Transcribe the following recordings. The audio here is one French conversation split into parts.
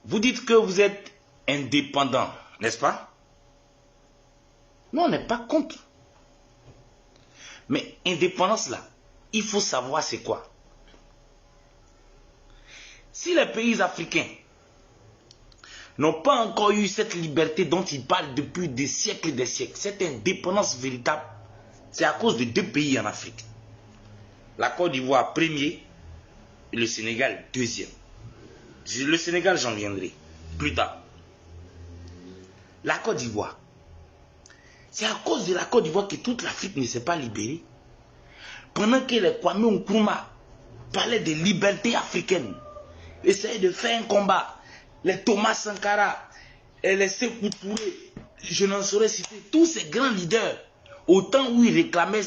Vous dites que vous êtes indépendant, n'est-ce pas? Non, on n'est pas contre. Mais indépendance là, il faut savoir c'est quoi. Si les pays africains n'ont pas encore eu cette liberté dont ils parlent depuis des siècles et des siècles, cette indépendance véritable, c'est à cause de deux pays en Afrique. La Côte d'Ivoire premier et le Sénégal deuxième. Le Sénégal, j'en viendrai plus tard. La Côte d'Ivoire. C'est à cause de la Côte d'Ivoire que toute l'Afrique ne s'est pas libérée. Pendant que les Kwame Nkrumah parlaient de liberté africaine, essayaient de faire un combat, les Thomas Sankara et les Sékou Touré, je n'en saurais citer tous ces grands leaders, au temps où ils réclamaient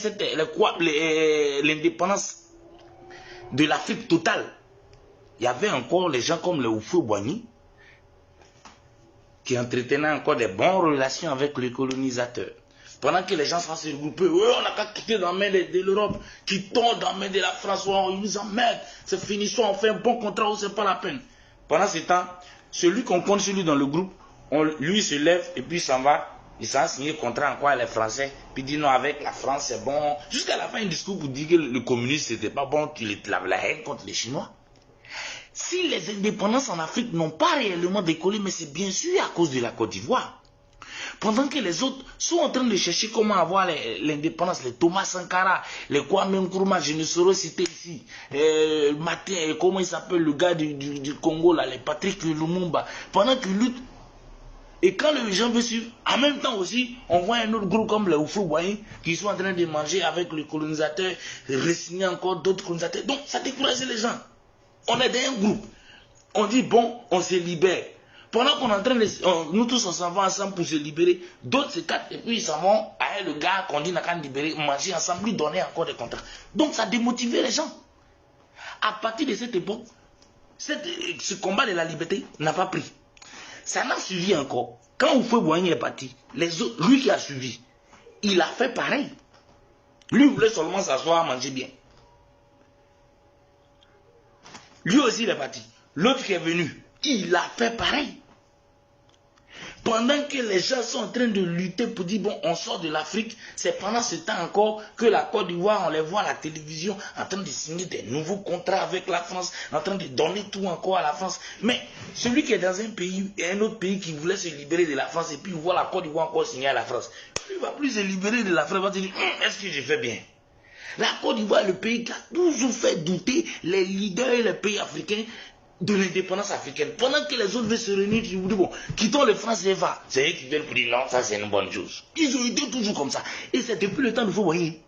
l'indépendance de l'Afrique totale, il y avait encore les gens comme les Houphouët-Boigny qui entretenaient encore des bonnes relations avec les colonisateurs. Pendant que les gens se regroupaient, on n'a qu'à quitter dans la main de l'Europe, qui tombe dans la main de la France, ils nous emmerdent, c'est fini, soit on fait un bon contrat ou c'est pas la peine. Pendant ce temps, celui qu'on compte sur lui dans le groupe, lui se lève et puis il s'en va, il s'en signé le contrat encore avec les Français, puis il dit non, avec la France c'est bon. Jusqu'à la fin du discours pour dire que le communisme c'était pas bon, qu'il avait la haine contre les Chinois. Si les indépendances en Afrique n'ont pas réellement décollé, mais c'est bien sûr à cause de la Côte d'Ivoire. Pendant que les autres sont en train de chercher comment avoir l'indépendance, les Thomas Sankara, les Kwame Nkrumah, je ne saurais citer ici, comment il s'appelle le gars du Congo, là, les Patrick Lumumba, pendant qu'ils luttent, et quand les gens veulent suivre, en même temps aussi, on voit un autre groupe comme les Houphouët-Boigny qui sont en train de manger avec les colonisateurs, re-signer encore d'autres colonisateurs. Donc ça décourage les gens. On est dans un groupe. On dit bon, on se libère. Pendant qu'on est en train de... nous tous on s'en va ensemble pour se libérer. D'autres se captent et puis ils s'en vont avec le gars qu'on dit n'a qu'à libérer, manger ensemble, lui donner encore des contrats. Donc ça démotivait les gens. À partir de cette époque, ce combat de la liberté n'a pas pris. Ça n'a suivi encore. Quand Houphouët-Boigny est parti, les autres, lui qui a suivi, il a fait pareil. Lui voulait seulement s'asseoir, manger bien. Lui aussi il est parti. L'autre qui est venu, il a fait pareil. Pendant que les gens sont en train de lutter pour dire bon, on sort de l'Afrique, c'est pendant ce temps encore que la Côte d'Ivoire, on les voit à la télévision en train de signer des nouveaux contrats avec la France, en train de donner tout encore à la France. Mais celui qui est dans un pays et un autre pays qui voulait se libérer de la France et puis voit la Côte d'Ivoire encore signer à la France, lui ne va plus se libérer de la France, il va se dire est-ce que j'ai fait bien? La Côte d'Ivoire est le pays qui a toujours fait douter les leaders et les pays africains de l'indépendance africaine. Pendant que les autres veulent se réunir, ils vous disent bon, quittons les francs CFA. C'est eux qui viennent pour dire non, ça c'est une bonne chose. Ils ont été toujours comme ça. Et c'est depuis le temps de Houphouët-Boigny.